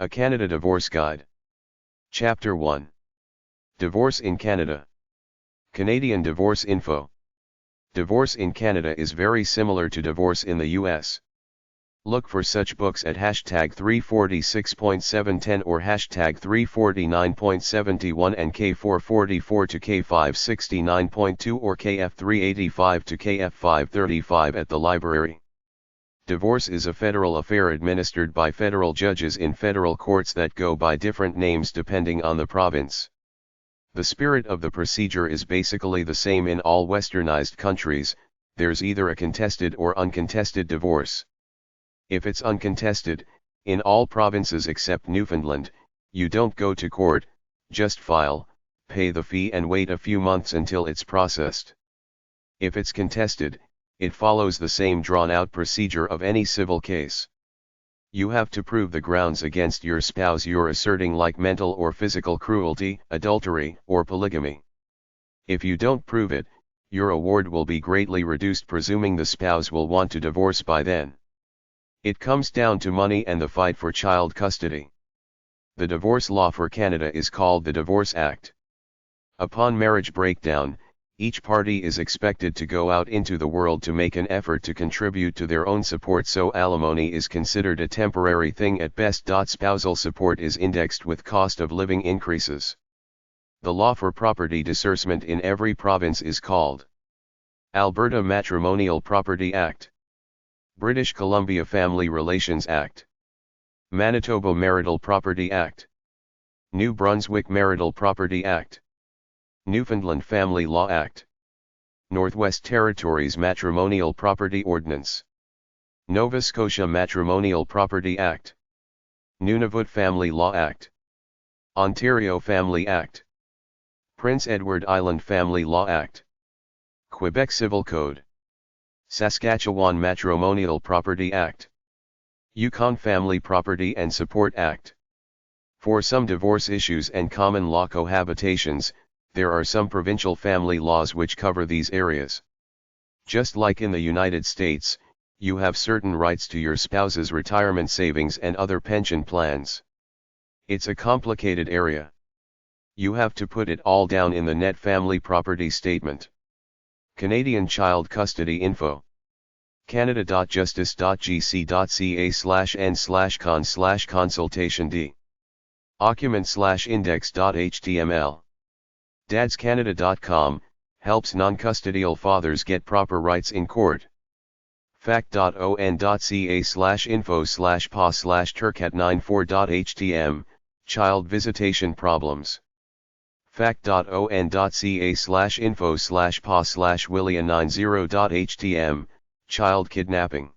A Canada Divorce Guide. Chapter 1. Divorce in Canada. Canadian Divorce Info. Divorce in Canada is very similar to divorce in the US. Look for such books at hashtag 346.710 or hashtag 349.71 and K444 to K569.2 or KF385 to KF535 at the library. Divorce is a federal affair administered by federal judges in federal courts that go by different names depending on the province. The spirit of the procedure is basically the same in all westernized countries. There's either a contested or uncontested divorce. If it's uncontested, in all provinces except Newfoundland, you don't go to court, just file, pay the fee and wait a few months until it's processed. If it's contested, it follows the same drawn-out procedure of any civil case. You have to prove the grounds against your spouse you're asserting, like mental or physical cruelty, adultery, or polygamy. If you don't prove it, your award will be greatly reduced, presuming the spouse will want to divorce by then. It comes down to money and the fight for child custody. The divorce law for Canada is called the Divorce Act. Upon marriage breakdown, each party is expected to go out into the world to make an effort to contribute to their own support, so alimony is considered a temporary thing at best. Spousal support is indexed with cost of living increases. The law for property disbursement in every province is called Alberta Matrimonial Property Act, British Columbia Family Relations Act, Manitoba Marital Property Act, New Brunswick Marital Property Act, Newfoundland Family Law Act, Northwest Territories Matrimonial Property Ordinance, Nova Scotia Matrimonial Property Act, Nunavut Family Law Act, Ontario Family Act, Prince Edward Island Family Law Act, Quebec Civil Code, Saskatchewan Matrimonial Property Act, Yukon Family Property and Support Act. For some divorce issues and common law cohabitations, there are some provincial family laws which cover these areas. Just like in the United States, you have certain rights to your spouse's retirement savings and other pension plans. It's a complicated area. You have to put it all down in the net family property statement. Canadian Child Custody Info. canada.justice.gc.ca/n/con/consultation-d. Occupant/index.html. dadscanada.com, helps non-custodial fathers get proper rights in court. fact.on.ca/info/pa/turcat94.htm, child visitation problems. fact.on.ca/info/pa/willia90.htm, child kidnapping.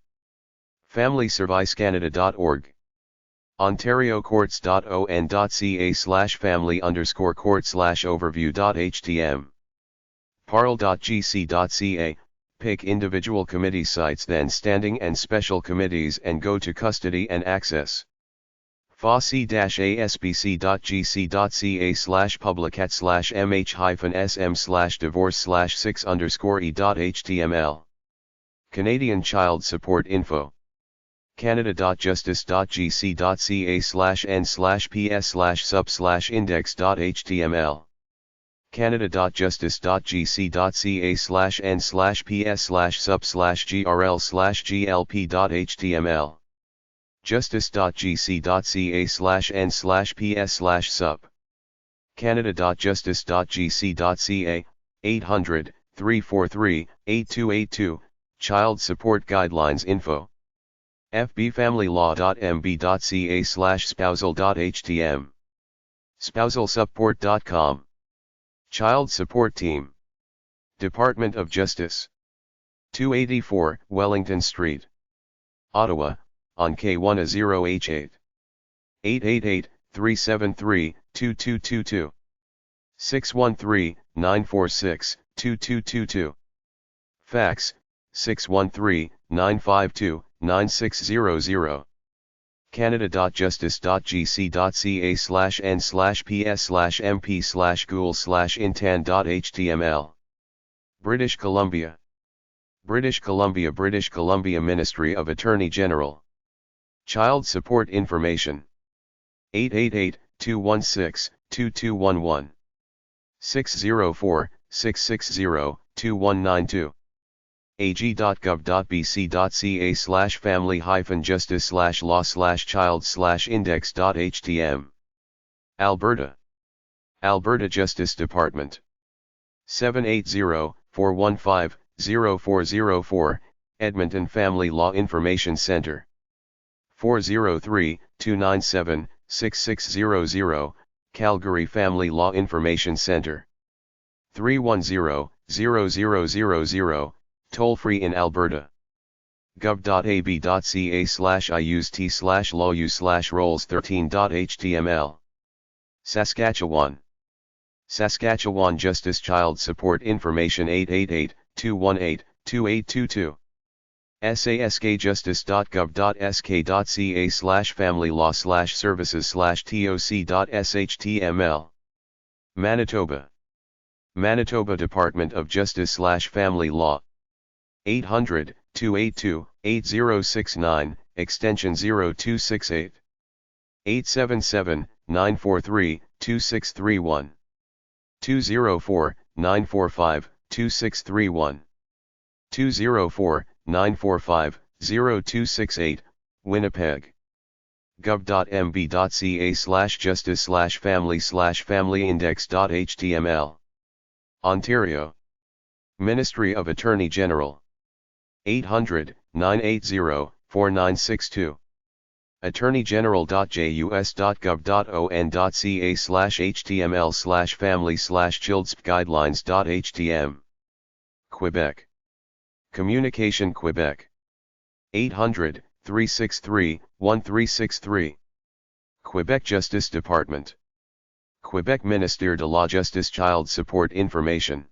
FamilyServiceCanada.org. ontariocourts.on.ca/family_court/overview.htm. parle.gc.ca, pick individual committee sites, then standing and special committees, and go to custody and access. foc-asbc.gc.ca/publicat/mh-sm/divorce/6_e.html. Canadian Child Support Info. canada.justice.gc.ca/n/ps/sub/index.html. canada.justice.gc.ca/n/ps/sub/grl/glp.html. justice.gc.ca/n/ps/sub. canada.justice.gc.ca, 800-343-8282, Child Support Guidelines Info. fbfamily.mb.ca/spousal.htm. spousalsupport.com. Child Support Team. Department of Justice. 284 Wellington Street, Ottawa, on K10H8. 888-373-2222. 613-946-2222. Fax, 613-952-9600. canada.justice.gc.ca/n/ps/mp/ghoul/intan.html. British Columbia. British Columbia Ministry of Attorney General. Child Support Information. 888-216-2211. 604-660-2192. ag.gov.bc.ca/family-justice/law/child/index.htm. Alberta. Alberta Justice Department. 780-415-0404, Edmonton Family Law Information Center. 403-297-6600, Calgary Family Law Information Center. 310-0000, toll-free in Alberta. gov.ab.ca/iust/lawu/roles13.html. Saskatchewan. Saskatchewan Justice Child Support Information 888-218-2822. saskjustice.gov.ska/family-law/services/toc.shtml. Manitoba. Manitoba Department of Justice/Family Law. 800-282-8069, extension 0268. 877-943-2631. 204-945-2631. 204-945-0268, Winnipeg. gov.mb.ca/justice/family/familyindex.html. Ontario. Ministry of Attorney General. 800-980-4962. attorneygeneral.jus.gov.on.ca/html/family/childsguidelines.htm. Quebec. Communication Quebec. 800-363-1363. Quebec Justice Department. Quebec Ministère de la Justice Child Support Information.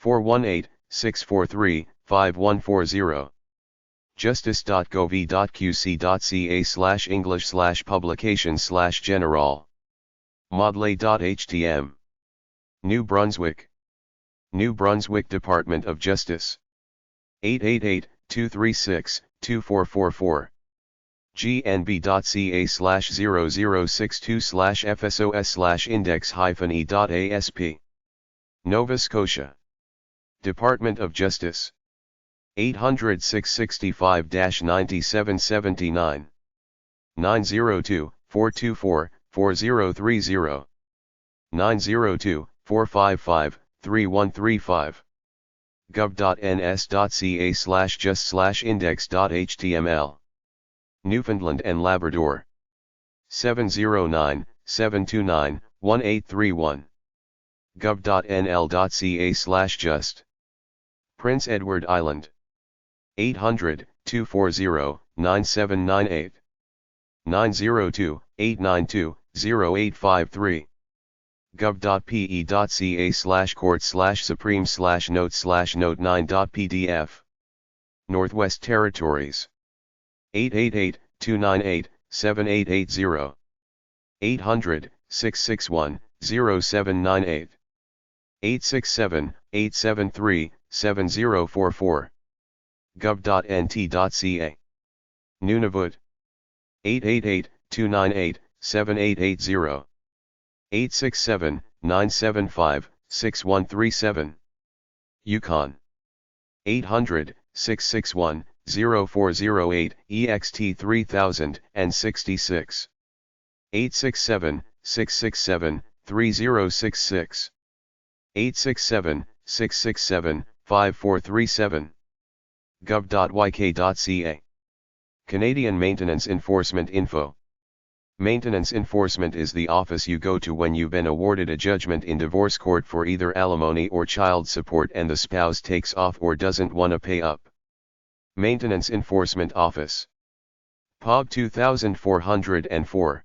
418-643-5140. justice.gov.qc.ca/english/publications/general. modley.htm. New Brunswick. New Brunswick Department of Justice. 888-236-2444. gnb.ca/0062/fsos/index-e.asp. Nova Scotia. Department of Justice. 800-665-9779. 902-424-4030. 902-455-3135. gov.ns.ca/just/index.html. Newfoundland and Labrador. 709-729-1831. gov.nl.ca/just. Prince Edward Island. 800-240-9798. 902-892-0853. gov.pe.ca/court/supreme/note/note9.pdf. Northwest Territories. 888-298-7880. 800-661-0798. 867-873-7044. gov.nt.ca. Nunavut. 888-298-7880. 867-975-6137. Yukon. 800-661-0408, EXT 3066. 867-667-3066. 867-667-5437. gov.yk.ca. Canadian Maintenance Enforcement Info. Maintenance enforcement is the office you go to when you've been awarded a judgment in divorce court for either alimony or child support and the spouse takes off or doesn't want to pay up. Maintenance Enforcement Office. POB 2404.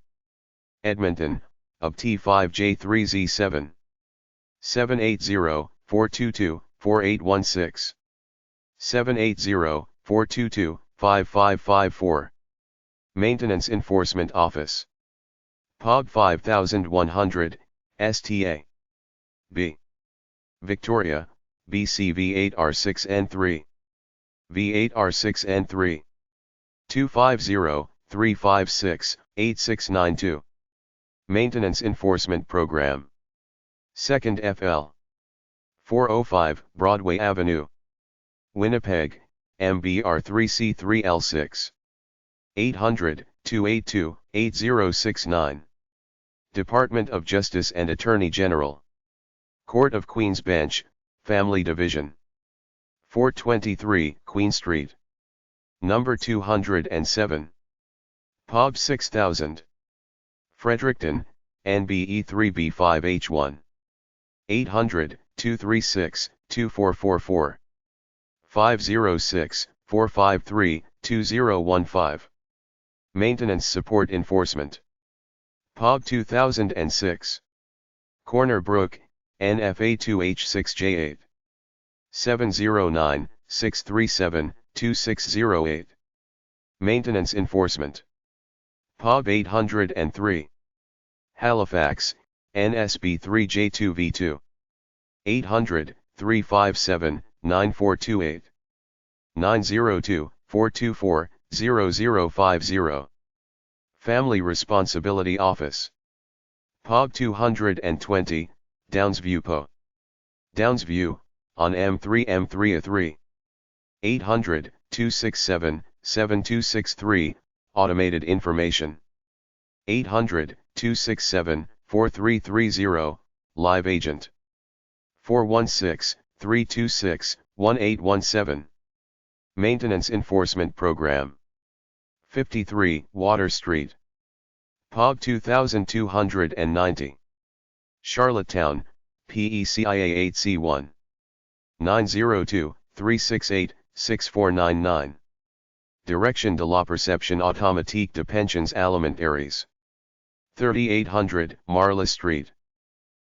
Edmonton, UP T5J3Z7. 780-422-4816. 780-422-5554. Maintenance Enforcement Office. POB 5100, STA. B. Victoria, BC V8R6N3. V8R6N3. 250-356-8692. Maintenance Enforcement Program. 2nd FL. 405 Broadway Avenue, Winnipeg, MBR 3C3L6. 800-282-8069. Department of Justice and Attorney General. Court of Queen's Bench, Family Division. 423 Queen Street. Number 207. POB 6000. Fredericton, NBE 3B5H1. 800-236-2444. 506-453-2015. Maintenance Support Enforcement. POB 2006. Corner Brook, NFA 2H6J8. 709-637-2608. Maintenance Enforcement. POB 803. Halifax, NSB 3J2V2. 800-357-9428. 902-424-0050. Family Responsibility Office. POB 220, Downsview PO. Downsview, on M3A3. 800-267-7263, Automated Information. 800-267-4330, Live Agent. 416-326-1817. Maintenance Enforcement Program. 53 Water Street. POB 2290. Charlottetown, PECIA 8C1. 902-368-6499. Direction de la Perception Automatique de Pensions Alimentaires. 3800 Marla Street.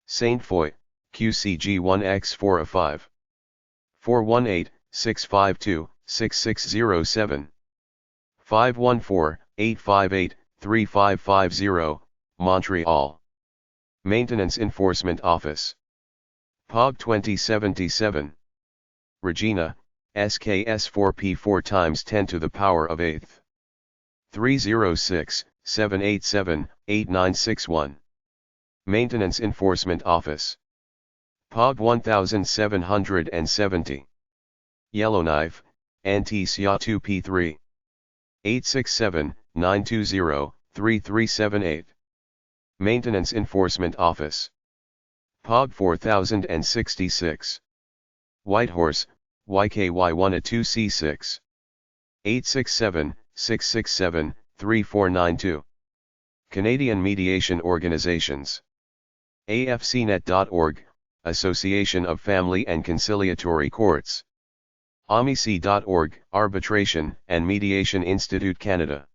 Saint Foy, QCG 1X4A5. 418-652-6607. 514-858-3550, Montreal. Maintenance Enforcement Office. POB 2077. Regina, SKS 4P 4 times 10 to the power of 8th. 306-787-8961. Maintenance Enforcement Office. POB 1770. Yellowknife, Antisya 2P3. 867-920-3378. Maintenance Enforcement Office. POB 4066. Whitehorse, YKY1A2C6. 867-667-3492. Canadian Mediation Organizations. AFCnet.org, Association of Family and Conciliatory Courts. AMIC.org, Arbitration and Mediation Institute Canada.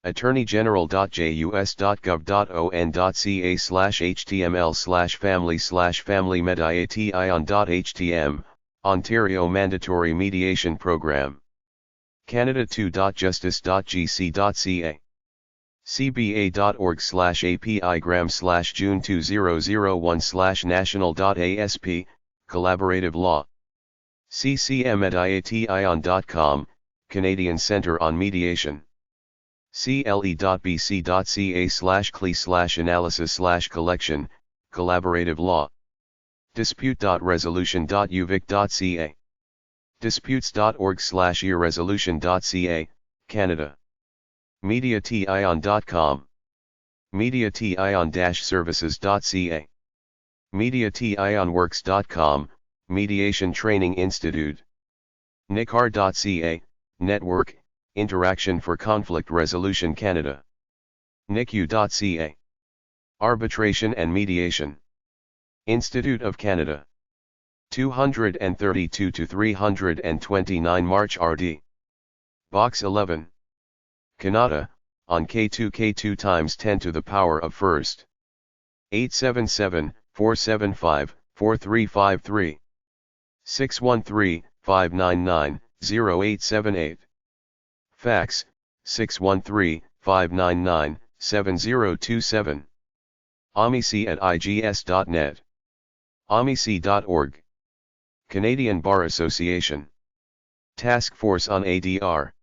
attorneygeneral.jus.gov.on.ca/html/family/familymediation.htm, Ontario Mandatory Mediation Program. Canada2.justice.gc.ca. cba.org/apigram/June2001/national.asp, Collaborative Law. ccmediation.com, Canadian Centre on Mediation. cle.bc.ca/cli/analysis/collection, Collaborative Law. dispute.resolution.uvic.ca. disputes.org/eresolution.ca, Canada. mediation.com. mediation-services.ca. mediationworks.com, Mediation Training Institute. nicar.ca, Network, Interaction for Conflict Resolution Canada. nicu.ca. Arbitration and Mediation. Institute of Canada. 232 to 329 March RD. Box 11. Canada, on K2 times 10 to the power of first. 877-475-4353. 613-599-0878. Fax, 613-599-7027. amic@igs.net. amic.org. Canadian Bar Association. Task Force on ADR.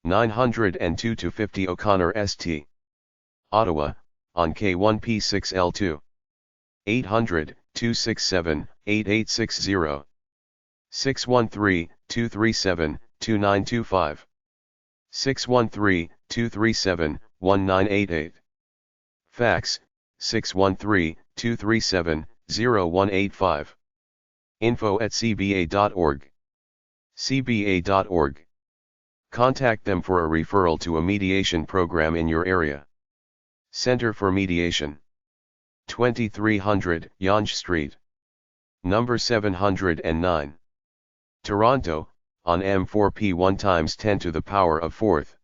902-50 O'Connor St. Ottawa, on K1P6L2. 800-267-8860. 613-237-2925. 613-237-1988. Fax, 613-237-0185. info@cba.org. cba.org. Contact them for a referral to a mediation program in your area. Center for Mediation. 2300 Yonge Street. Number 709. Toronto, on M4P 1 times 10 to the power of 4th.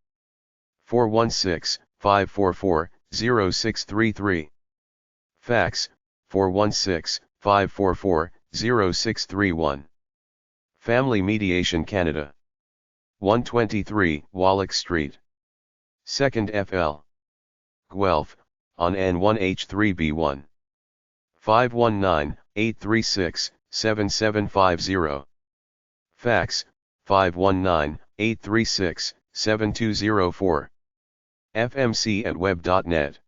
416-544-0633. Fax, 416-544-0631. Family Mediation Canada. 123 Wallack Street. 2nd FL. Guelph, on N1H3B1. 519-836-7750. Fax, 519-836-7204. fmc@web.net.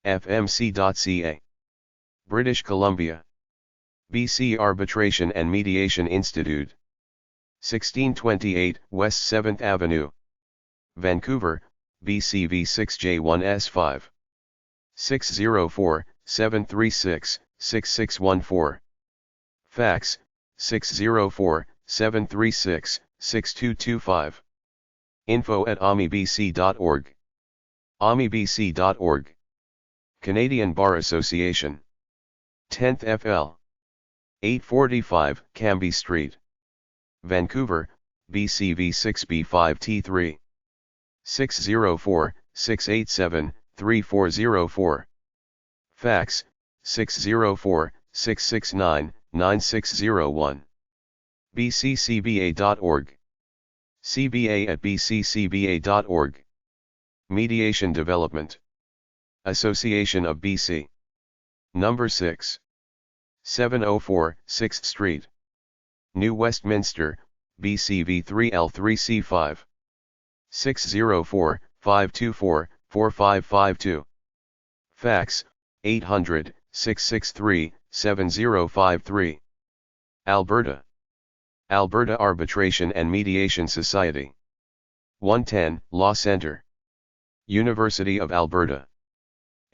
fmc.ca. British Columbia. BC Arbitration and Mediation Institute. 1628 West 7th Avenue. Vancouver, BC V6J1S5. 604-736-6614. Fax, 604-736-6225. info@amibc.org. amibc.org. Canadian Bar Association. 10th FL. 845 Cambie Street. Vancouver, BC V6B5T3. 604-687-3404. Fax, 604-669-9601. bccba.org. cba@bccba.org. Mediation Development Association of BC. Number 6. 704 6th Street. New Westminster, BC V3L3C5. 604-524-4552. Fax, 800-663-7053. Alberta. Alberta Arbitration and Mediation Society. 110 Law Center. University of Alberta.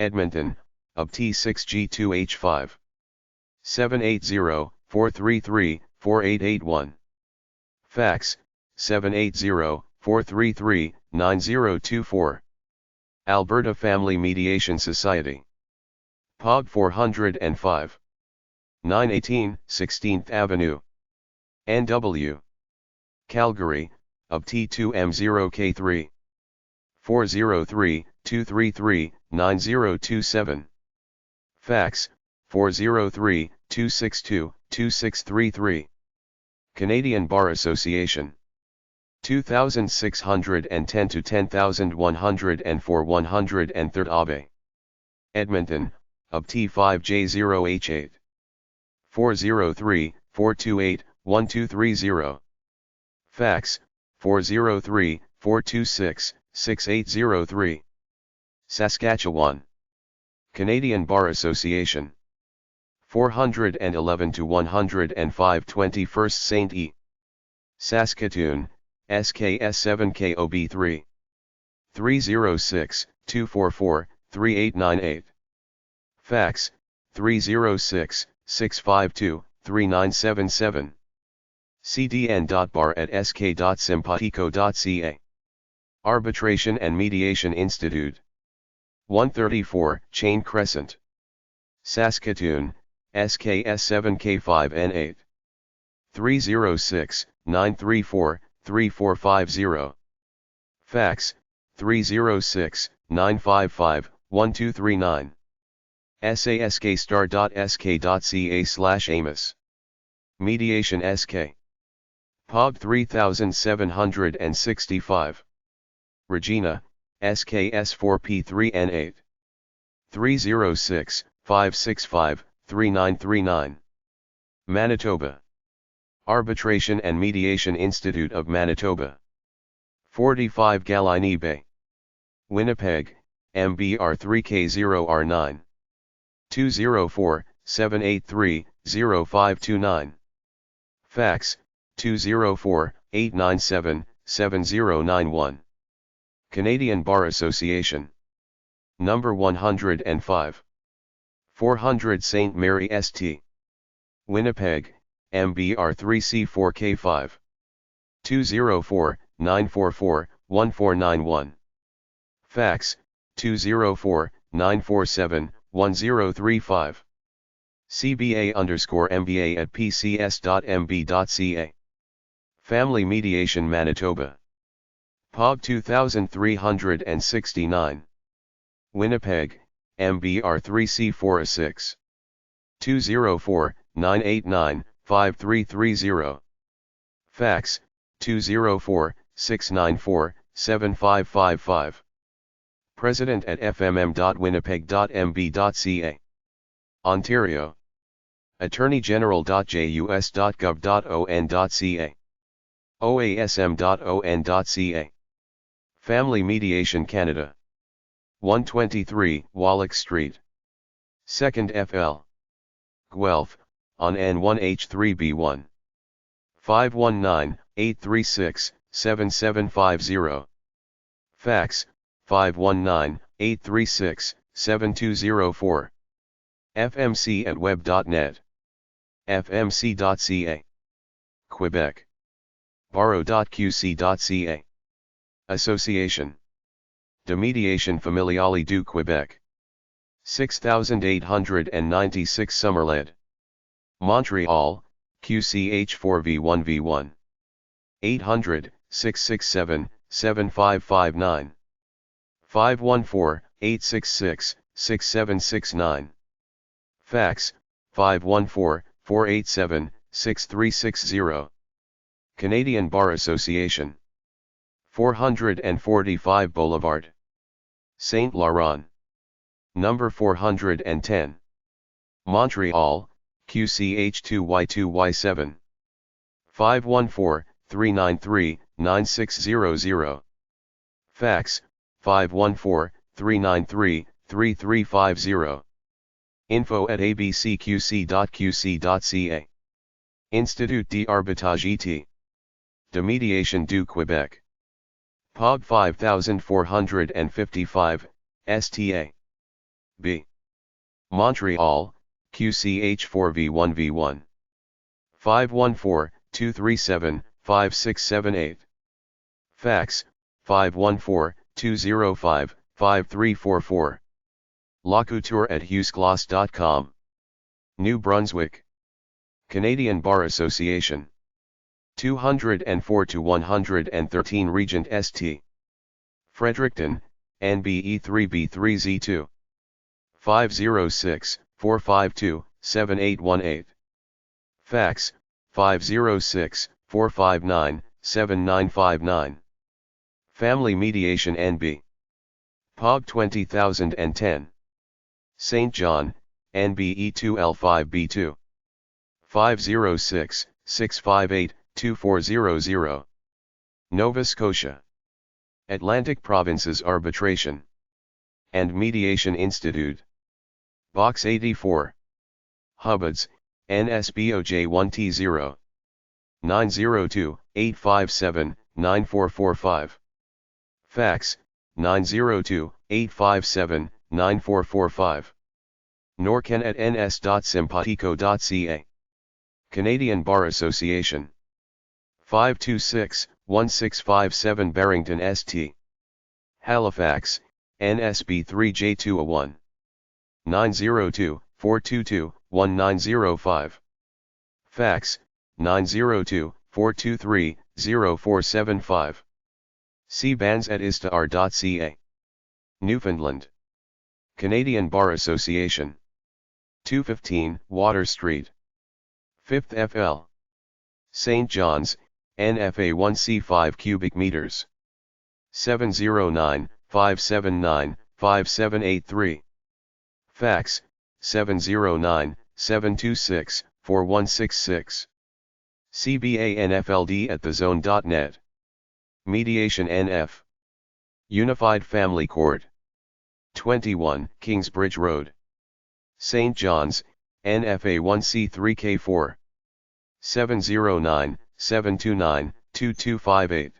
Edmonton, UP T6G2H5. 780-433-4881. Fax, 780-433-9024. Alberta Family Mediation Society. POG 405. 918 16th Avenue. NW. Calgary, UP T2M0K3. 403-233-9027. Fax, 403-262-2633. Canadian Bar Association. 2610 to 10104 103rd Ave. Edmonton, UP T5J0H8. 403-428-1230. Fax, 403-426-6803. Saskatchewan. Canadian Bar Association. 411 to 105 21st St. E. Saskatoon, SKS7KOB3. 306-244-3898. Fax, 306-652-3977. cdn.bar@sk.simpatico.ca. Arbitration and Mediation Institute. 134 Chain Crescent. Saskatoon, SKS7K5N8. 306-934-3450. Fax, 306-955-1239. saskStar.sk.ca/Amos. Mediation SK. POG 3765. Regina, SKS4P3N8. 306-565-3939. Manitoba. Arbitration and Mediation Institute of Manitoba. 45 Galiney Bay. Winnipeg, MBR3K0R9. 204-783-0529. Fax, 204-897-7091. Canadian Bar Association. Number 105. 400 St. Mary St. Winnipeg, MBR3C4K5. 204-944-1491. Fax, 204-947-1035. CBA_MBA@pcs.mb.ca. Family Mediation Manitoba. POB 2369. Winnipeg, MBR3C4A6. 204-989-5330. Fax, 204-694-7555. president@fmm.winnipeg.mb.ca. Ontario. attorneygeneral.jus.gov.on.ca. oasm.on.ca. Family Mediation Canada. 123 Wallach Street. 2nd FL. Guelph, on N1H3B1. 519-836-7750. Fax, 519-836-7204. fmc@web.net. fmc.ca. Quebec. barreau.qc.ca. Association de Mediation Familiale du Québec. 6896 Summerled. Montreal, QCH4V1V1. 800-667-7559. 514-866-6769. Fax, 514-487-6360. Canadian Bar Association. 445 Boulevard. Saint Laurent. Number 410. Montreal, QCH2Y2Y7. 514-393-9600. Fax, 514-393-3350. info@abcqc.qc.ca. Institut d'Arbitrage et de Mediation du Québec. POB 5455, STA. B. Montreal, QCH4V1V1. 514-237-5678. Fax, 514-205-5344. Locouture@hughesgloss.com. New Brunswick. Canadian Bar Association. 204 to 113 Regent St. Fredericton, NBE3B3Z2. 506-452-7818. Fax, 506-459-7959. Family Mediation NB. POB 20010. St. John, NBE2L5B2. 506-658-2400. Nova Scotia. Atlantic Provinces Arbitration and Mediation Institute. Box 84. Hubbards, NSBOJ1T0. 902-857-9445. Fax, 902-857-9445. norcan@ns.simpatico.ca. Canadian Bar Association. 526-1657 Barrington St. Halifax, NSB3J201. 902-422-1905. Fax, 902-423-0475. cbans@istar.ca. Newfoundland. Canadian Bar Association. 215 Water Street. 5th FL. St. John's, NFA1C 5 m³. 709-579-5783. Fax, 709-726-4166. cbanfld@thezone.net. Mediation NF. Unified Family Court. 21, Kingsbridge Road. St. John's, NFA 1C3K4. 709-729-2258.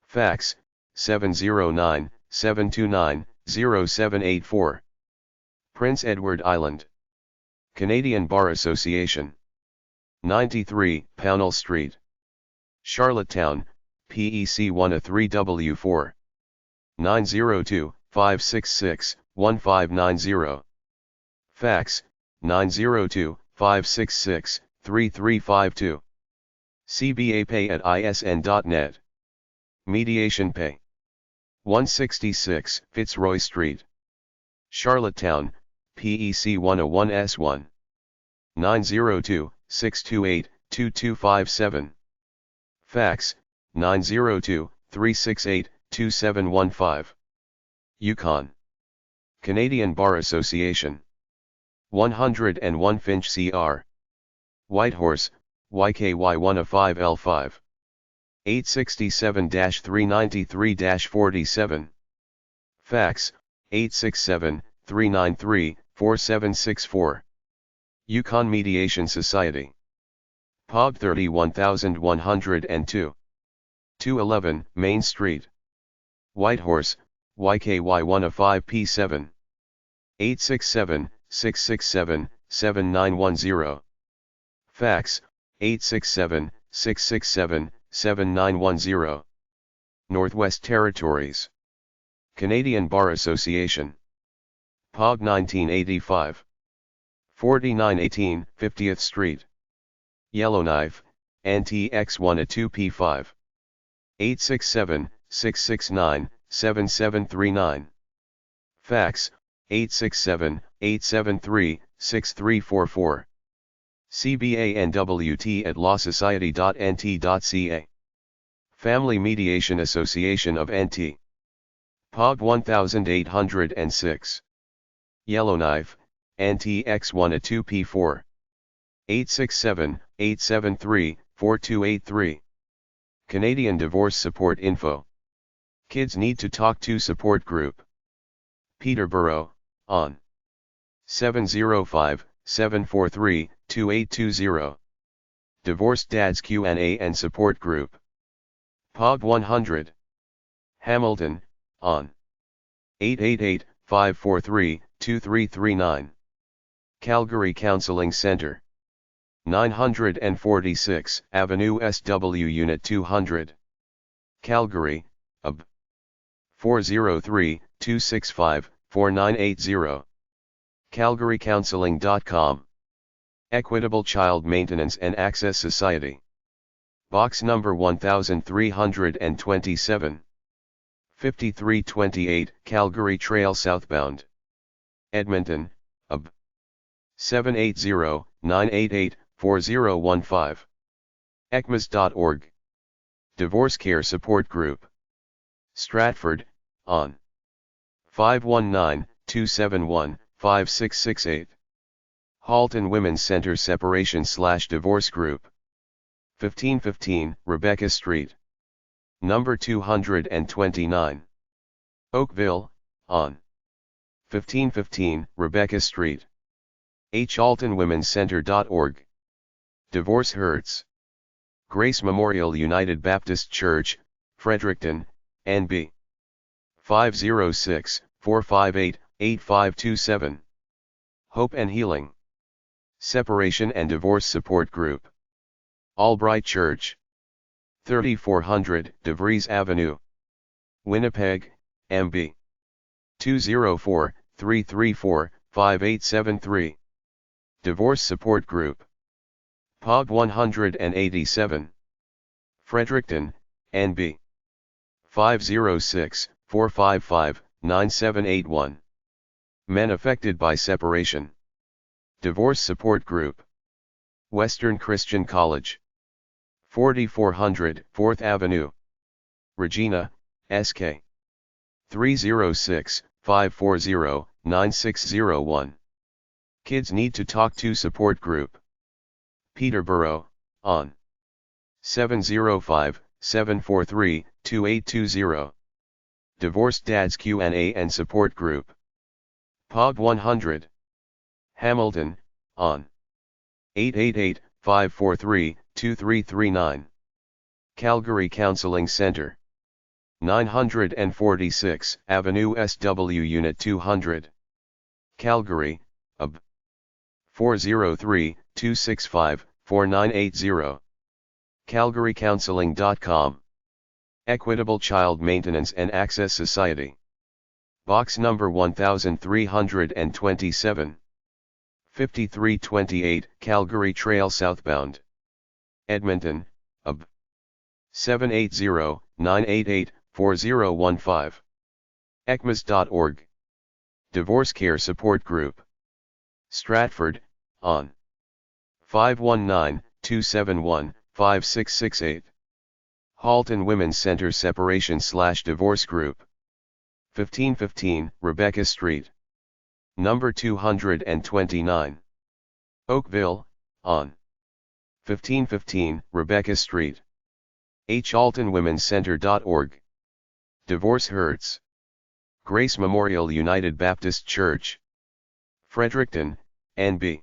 Fax, 709-729-0784. Prince Edward Island. Canadian Bar Association. 93, Pownell Street. Charlottetown, PEC 1A3W4. 902-566-1590. Fax, 902-566-3352. CBA Pay at isn.net. Mediation Pay. 166 Fitzroy Street. Charlottetown, PEC 101S1. 902-628-2257. Fax, 902-368-2715. Yukon. Canadian Bar Association. 101 Finch CR. Whitehorse, YKY 1A5L5. 867-393-47. Fax, 867-393-4764. Yukon Mediation Society. POB 31102. 211 Main Street. Whitehorse, YKY 1A5P7. 867-667-7910. Fax, 867-667-7910. Northwest Territories. Canadian Bar Association. POB 1985. 4918 50th Street. Yellowknife, NTX1A2P5. 867-669-7739. Fax, 867-873-6344. CBANWT at lawsociety.nt.ca. Family Mediation Association of NT. POB 1806. Yellowknife, NTX1A2P4. 867-873-4283. Canadian Divorce Support Info. Kids Need to Talk To Support Group. Peterborough, on. 705-743-2820. Divorced Dads Q&A and Support Group. POB 100. Hamilton, on. 888-543-2339. Calgary Counseling Center. 946 Avenue SW Unit 200. Calgary, UB. 403-265-4980. CalgaryCounseling.com. Equitable Child Maintenance and Access Society. Box number 1327. 5328 Calgary Trail southbound. Edmonton, UB. 780-988-4015. ECMAS.org. Divorce Care Support Group. Stratford, on. 519-271-5668. Halton Women's Center Separation/Divorce Group. 1515 Rebecca Street. Number 229. Oakville, on. 1515 Rebecca Street. haltonwomen'scenter.org. Divorce Hurts. Grace Memorial United Baptist Church, Fredericton, NB. 506-458-8527. Hope and Healing. Separation and Divorce Support Group. Albright Church. 3400 DeVries Avenue. Winnipeg, MB. 204-334-5873. Divorce Support Group. POB 187. Fredericton, NB. 506-455-9781. Men affected by separation. Divorce Support Group. Western Christian College. 4400 4th Avenue. Regina, SK. 306-540-9601. Kids Need to Talk To Support Group. Peterborough, on. 705-743-2820. Divorced Dads Q&A and Support Group. POG 100. Hamilton, on. 888-543-2339. Calgary Counseling Center. 946 Avenue SW Unit 200. Calgary, UB. 403-265-4980. CalgaryCounseling.com. Equitable Child Maintenance and Access Society. Box number 1327. 5328 Calgary Trail southbound. Edmonton, UB. 780-988-4015. ecmas.org. Divorce Care Support Group. Stratford, on. 519-271-5668. Halton Women's Center Separation/Divorce Group. 1515 Rebecca Street. Number 229. Oakville, on. 1515 Rebecca Street. haltonwomencenter.org. Divorce Hurts. Grace Memorial United Baptist Church. Fredericton, NB.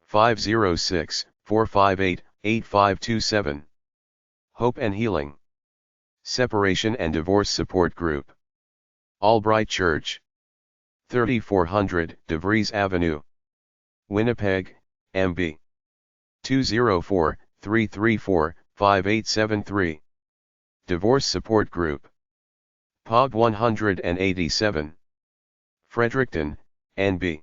506-458-8527. Hope and Healing. Separation and Divorce Support Group. Albright Church. 3400 DeVries Avenue. Winnipeg, MB. 204-334-5873. Divorce Support Group. POG 187. Fredericton, NB.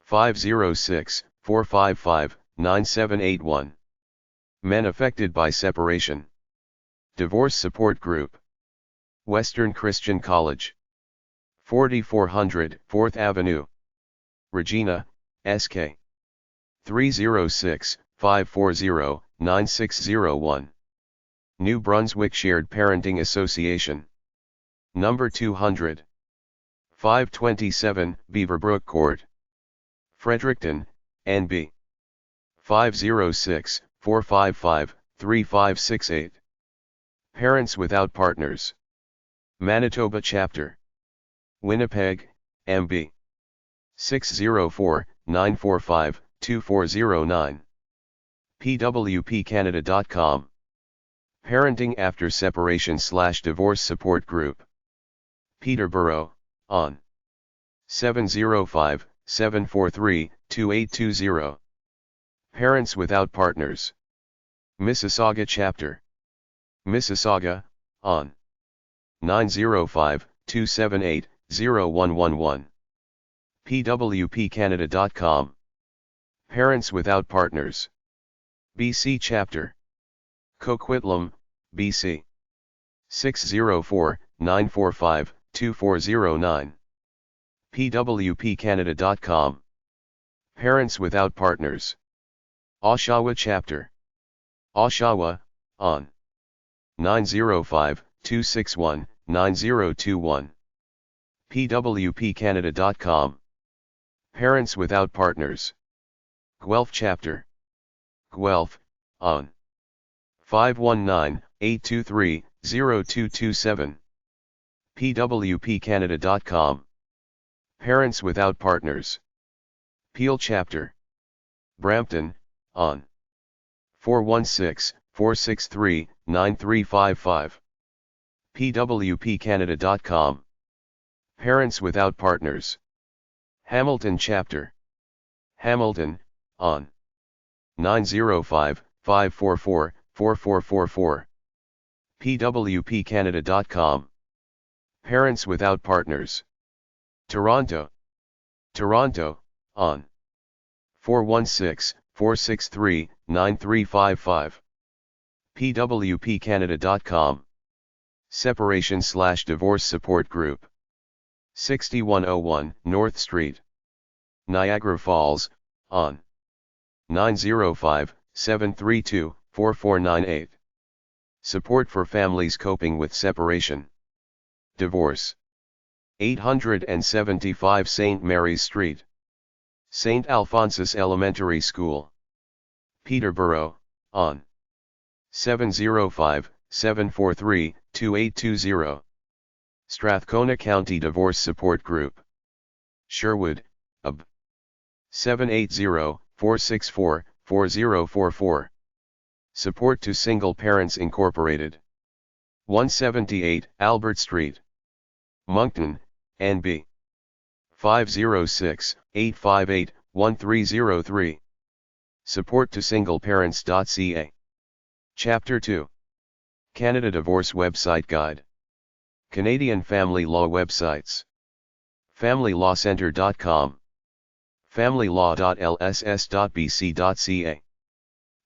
506-455-9781. Men affected by separation. Divorce Support Group. Western Christian College. 4400 4th Avenue. Regina, SK. 306-540-9601. New Brunswick Shared Parenting Association. Number 200. 527 Beaverbrook Court. Fredericton, NB. 506-455-3568. Parents Without Partners. Manitoba Chapter. Winnipeg, MB. 604-945-2409. pwpcanada.com. Parenting After Separation/Divorce Support Group. Peterborough, on. 705-743-2820. Parents Without Partners. Mississauga Chapter. Mississauga, on. 905-278-0111. pwpcanada.com. Parents Without Partners. BC Chapter. Coquitlam, BC. 604-945-2409. pwpcanada.com. Parents Without Partners. Oshawa Chapter. Oshawa, on. 905-261-9021. pwpcanada.com. Parents Without Partners. Guelph Chapter. Guelph, on. 519-823-0227. pwpcanada.com. Parents Without Partners. Peel Chapter. Brampton, on. 416-463-9355. pwpcanada.com. Parents Without Partners. Hamilton Chapter. Hamilton, on. 905-544-4444. pwpcanada.com. Parents Without Partners. Toronto. Toronto, on. 416-463-9355. pwpcanada.com. Separation/Divorce Support Group. 6101 North Street. Niagara Falls, on. 905-732-4498. Support for families coping with separation. Divorce. 875 St. Mary's Street. St. Alphonsus Elementary School. Peterborough, on. 705-743-2820. Strathcona County Divorce Support Group. Sherwood, UB. 780-464-4044. Support to Single Parents Incorporated. 178 Albert Street, Moncton, NB. 506-858-1303. Support to singleparents.ca. Chapter 2. Canada Divorce Website Guide. Canadian Family Law Websites. FamilyLawCentre.com. FamilyLaw.lss.bc.ca.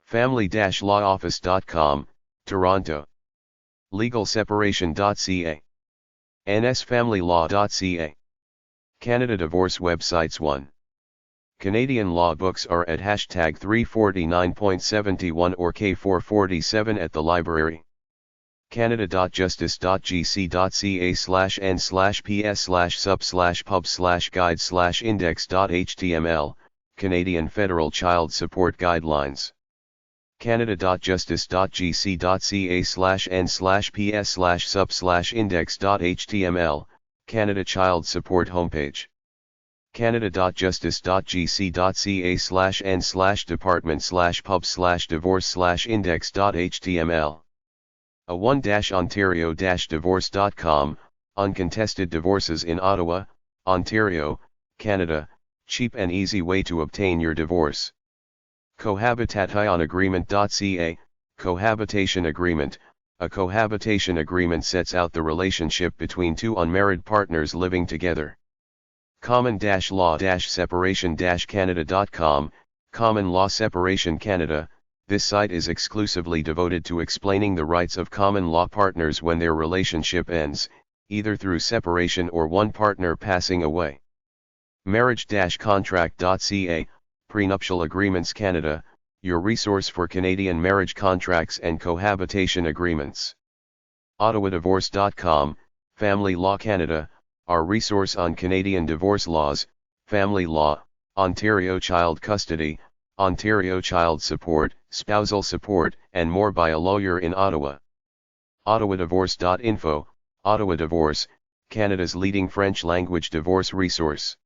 Family-lawoffice.com, Toronto. LegalSeparation.ca. nsfamilylaw.ca. Canada Divorce Websites 1. Canadian law books are at hashtag 349.71 or K447 at the library. Canada.justice.gc.ca/n/ps/sub/pub/guide/index.html, Canadian Federal Child Support Guidelines. Canada.justice.gc.ca/n/ps/sub/index.html, Canada Child Support Homepage. Canada.justice.gc.ca/n/department/pub/divorce/index.html. A1-Ontario-divorce.com, uncontested divorces in Ottawa, Ontario, Canada, cheap and easy way to obtain your divorce. Cohabitationagreement.ca, cohabitation agreement. A cohabitation agreement sets out the relationship between two unmarried partners living together. Common-law-separation-canada.com, Common Law Separation Canada. This site is exclusively devoted to explaining the rights of common law partners when their relationship ends, either through separation or one partner passing away. Marriage-contract.ca, Prenuptial Agreements Canada, your resource for Canadian marriage contracts and cohabitation agreements. OttawaDivorce.com, Family Law Canada, our resource on Canadian divorce laws, family law, Ontario child custody, Ontario child support, spousal support, and more by a lawyer in Ottawa. OttawaDivorce.info, Ottawa Divorce, Canada's leading French-language divorce resource.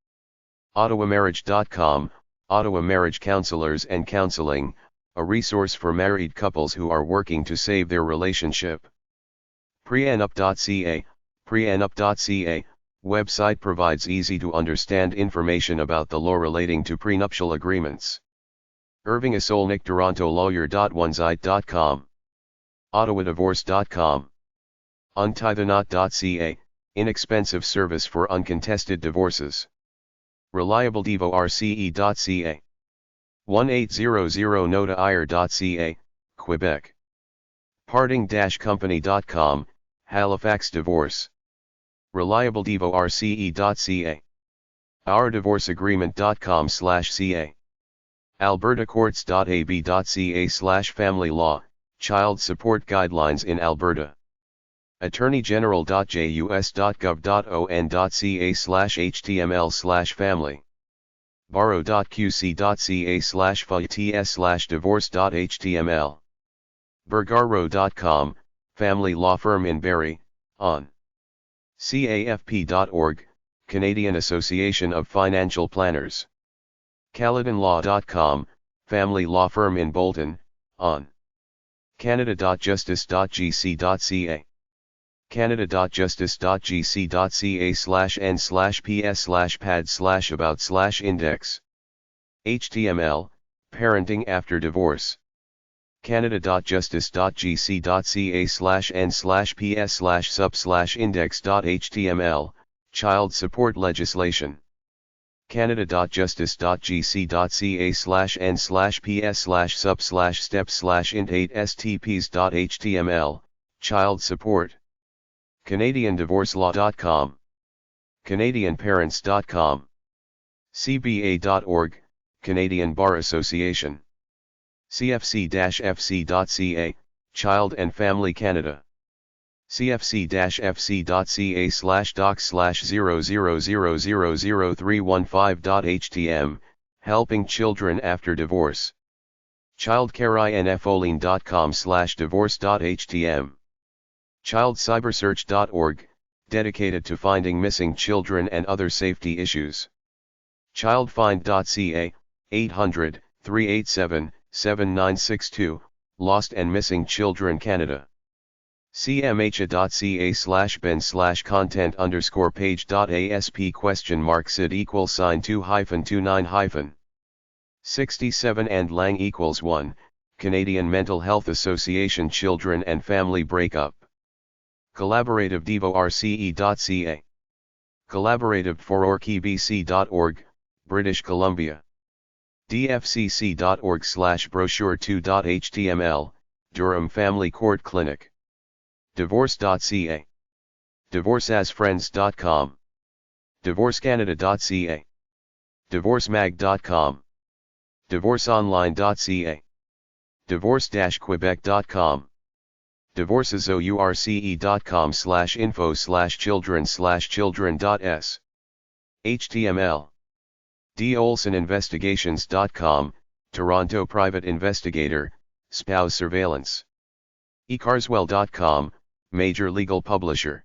OttawaMarriage.com, Ottawa Marriage Counselors and Counseling, a resource for married couples who are working to save their relationship. Prenup.ca, Prenup.ca, website provides easy-to-understand information about the law relating to prenuptial agreements. Irving Asolnik Toronto Lawyer.onesite.com. OttawaDivorce.com. Untietheknot.ca, inexpensive service for uncontested divorces. ReliableDivorce.ca. 1800notahire.ca, Quebec. Parting-company.com, Halifax Divorce. ReliableDivorce.ca. OurDivorceAgreement.com/ca. AlbertaCourts.ab.ca/family law, child support guidelines in Alberta. attorneygeneral.jus.gov.on.ca/html/family. barrow.qc.ca/fts/divorce.html. Bergaro.com, family law firm in Barrie, on. CAFP.org, Canadian Association of Financial Planners. Caledonlaw.com, family law firm in Bolton, on. Canada.justice.gc.ca. Canada.justice.gc.ca/n/ps/pad/about/index. HTML, parenting after divorce. Canada.justice.gc.ca/n/ps/sub/index.html, child support legislation. Canada.justice.gc.ca/n/ps/sub/step/int8stps.html, child support. CanadianDivorceLaw.com. CanadianParents.com. CBA.org, Canadian Bar Association. CFC-FC.ca, Child and Family Canada. cfc-fc.ca/docs/0000315.htm, Helping Children After Divorce. ChildCareInfoline.com/divorce.htm. ChildCyberSearch.org, dedicated to finding missing children and other safety issues. Childfind.ca, 800-387-7962, Lost and Missing Children Canada. cmh.ca/ben/content_page.asp sid =2-29 67 and lang =1, Canadian Mental Health Association Children and Family Breakup. Collaborative devo.rce.ca. Collaborative for orkbc.org, British Columbia. dfcc.org/brochure2.html, Durham Family Court Clinic. Divorce.ca. Divorceasfriends.com. Divorcecanada.ca. Divorcemag.com. Divorceonline.ca. Divorce-Quebec.com. Divorcesource.com/info/children/children.s. HTML. dolsoninvestigations.com, Toronto private investigator, spouse surveillance. ecarswell.com, major legal publisher.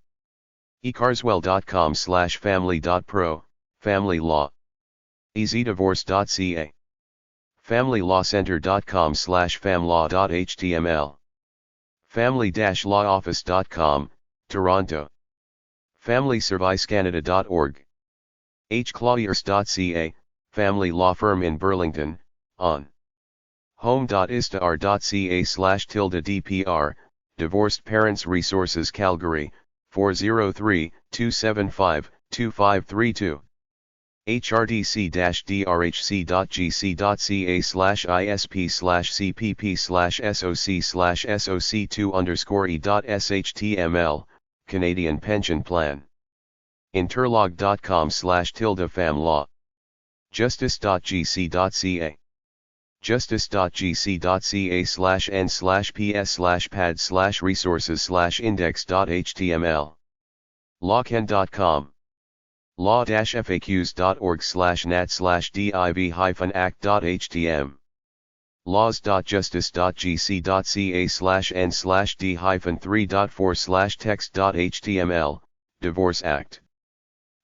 ecarswell.com/family.pro, family law. easydivorce.ca. familylawcenter.com/famlaw.html. family-lawoffice.com, Toronto. familyservicecanada.org. hclawyers.ca, family law firm in Burlington, on. home.istar.ca/DPR, Divorced Parents Resources Calgary, 403-275-2532. hrdc-drhc.gc.ca/isp/cpp/soc/soc2_e.shtml, Canadian Pension Plan. interlog.com/famlaw. justice.gc.ca. justice.gc.ca/n/ps/pad/resources/index.html. lawken.com. law-faqs.org/nat/div-act.htm. laws.justice.gc.ca/n/d-3.4/text.html, Divorce Act.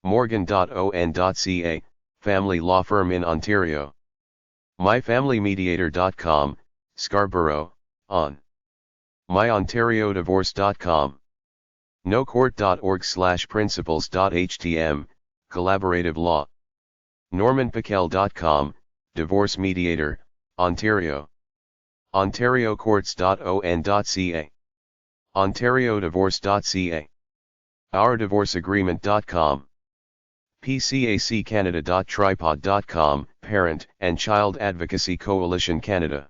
morgan.on.ca, family law firm in Ontario. myfamilymediator.com, Scarborough, on. myOntarioDivorce.com. nocourt.org/principles.htm, collaborative law. normanpickell.com, divorce mediator, Ontario. ontariocourts.on.ca. ontariodivorce.ca. ourdivorceagreement.com. pcaccanada.tripod.com, Parent and Child Advocacy Coalition Canada.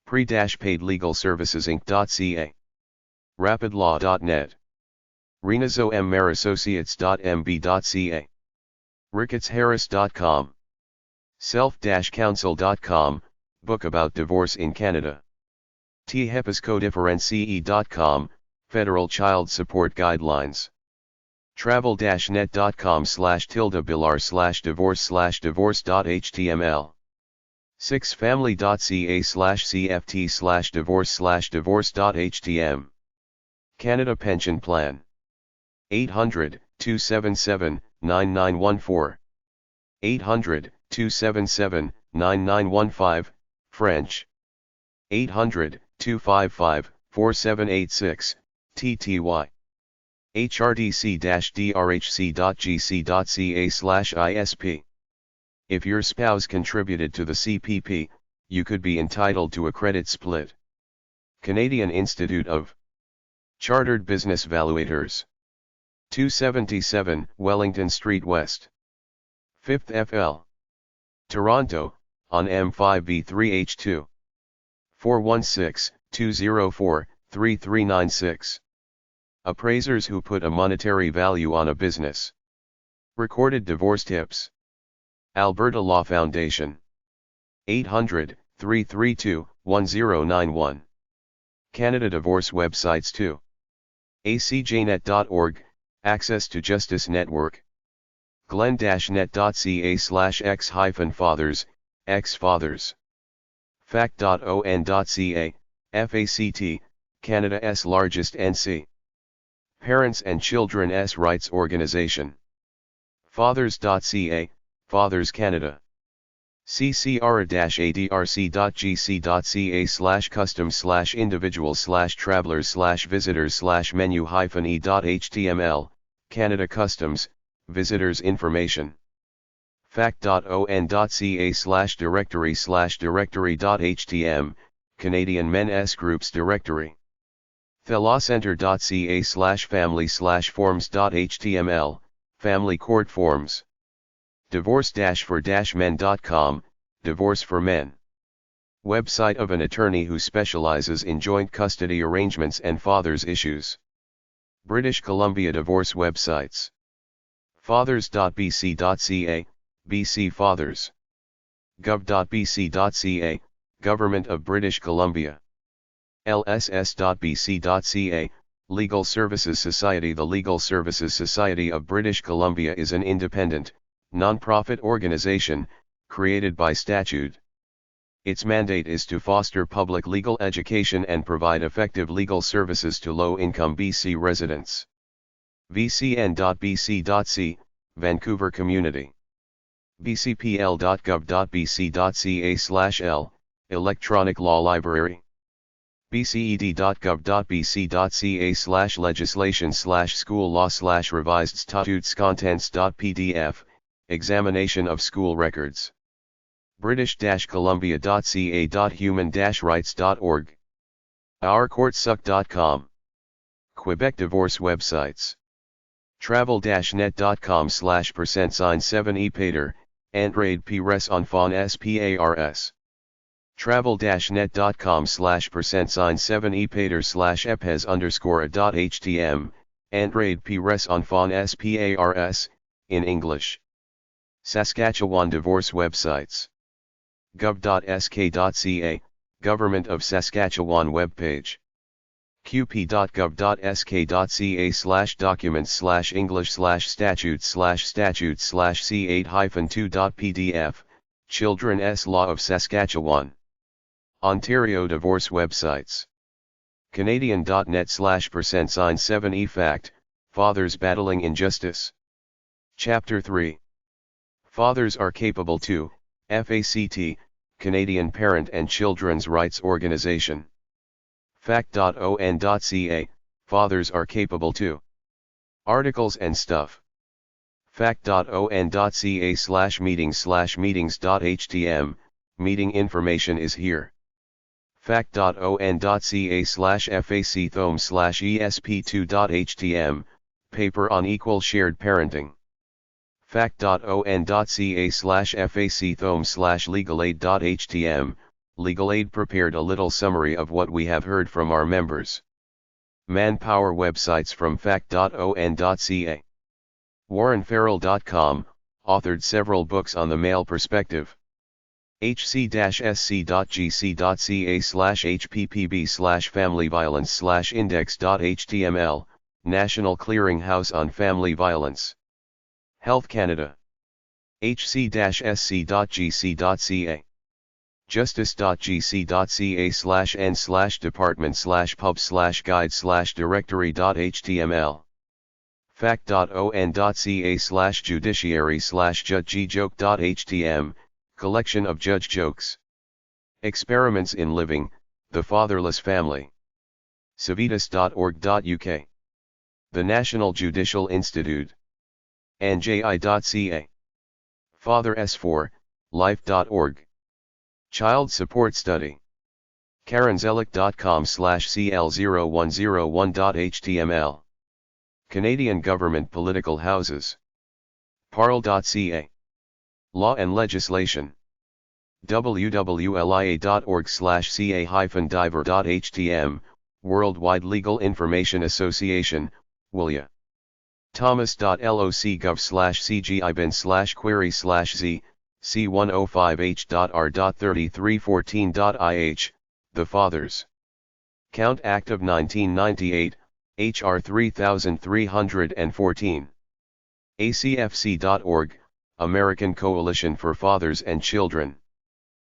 Pre-paid legal services inc.ca. rapidlaw.net. renazomerassociates.mb.ca. rickettsharris.com. self-counsel.com, book about divorce in Canada. thehepiscodiference.com, Federal Child Support Guidelines. travel-net.com/tilda-bilar/divorce/divorce.html. 6family.ca/cft/divorce/divorce.htm. Canada Pension Plan. 800-277-9914. 800-277-9915, French. 800-255-4786, TTY. hrdc-drhc.gc.ca/isp. If your spouse contributed to the CPP, you could be entitled to a credit split. Canadian Institute of Chartered Business Valuators. 277 Wellington Street West. 5th FL. Toronto, on M5B3H2. 416-204-3396. Appraisers who put a monetary value on a business. Recorded divorce tips. Alberta Law Foundation. 800-332-1091. Canada Divorce Websites 2. acjnet.org, Access to Justice Network. glen-net.ca/x-fathers, ex-fathers. fact.on.ca, FACT, Canada's largest NC. Parents and Children's Rights Organization. fathers.ca, Fathers Canada. ccr-adrc.gc.ca/customs/individuals/travelers/visitors/menu-e.html, Canada Customs, Visitors Information. fact.on.ca/directory/directory.htm, Canadian Men S Groups Directory. thelawcenter.ca/family/forms.html, Family Court Forms. divorce-for-men.com, Divorce for Men. Website of an attorney who specializes in joint custody arrangements and fathers' issues. British Columbia divorce websites. fathers.bc.ca, BC Fathers. gov.bc.ca, Government of British Columbia. lss.bc.ca, Legal Services Society. The Legal Services Society of British Columbia is an independent, non-profit organization, created by statute. Its mandate is to foster public legal education and provide effective legal services to low-income BC residents. vcn.bc.c, Vancouver Community. bcpl.gov.bc.ca/l, Electronic Law Library. bced.gov.bc.ca/legislation/school law/revised statutes contents.pdf, Examination of school records. british-columbia.ca.human-rights.org. ourcourtsuck.com. Quebec divorce websites. travel-net.com/%7epater, Android P-res enfant spars. travel-net.com/%7epater/epes_a.htm, Android P-res enfant spars, in English. Saskatchewan divorce websites. gov.sk.ca, Government of Saskatchewan webpage. qp.gov.sk.ca/documents/english/statutes/c8-2.pdf, Children S Law of Saskatchewan. Ontario divorce websites. Canadian.net/%7efact, Fathers Battling Injustice. Chapter 3. Fathers Are Capable Too, FACT, Canadian Parent and Children's Rights Organization. fact.on.ca, Fathers Are Capable Too. Articles and Stuff. fact.on.ca/meetings/meetings.htm, meeting information is here. fact.on.ca/facthome/esp2.htm, paper on equal shared parenting. fact.on.ca/facthome/legalaid.htm, Legal Aid prepared a little summary of what we have heard from our members. Manpower websites from fact.on.ca. WarrenFarrell.com, authored several books on the male perspective. hc-sc.gc.ca/hppb/familyviolence/index.html, National Clearinghouse on Family Violence. Health Canada. hc-sc.gc.ca. justice.gc.ca/n/department/pub/guide/directory.html. fact.on.ca/judiciary/judgejoke.htm, collection of judge jokes. Experiments in Living, The Fatherless Family. civitas.org.uk. The National Judicial Institute. nji.ca. Father S4, life.org. Child Support Study. karenzellick.com/cl0101.html. Canadian Government Political Houses. parle.ca. Law and Legislation. www.lia.org/ca-diver.htm, Worldwide Legal Information Association, WILIA. thomas.locgov/cgibin/query/z, c105h.r.3314.ih, The Fathers. Count Act of 1998, H.R. 3314. acfc.org, American Coalition for Fathers and Children.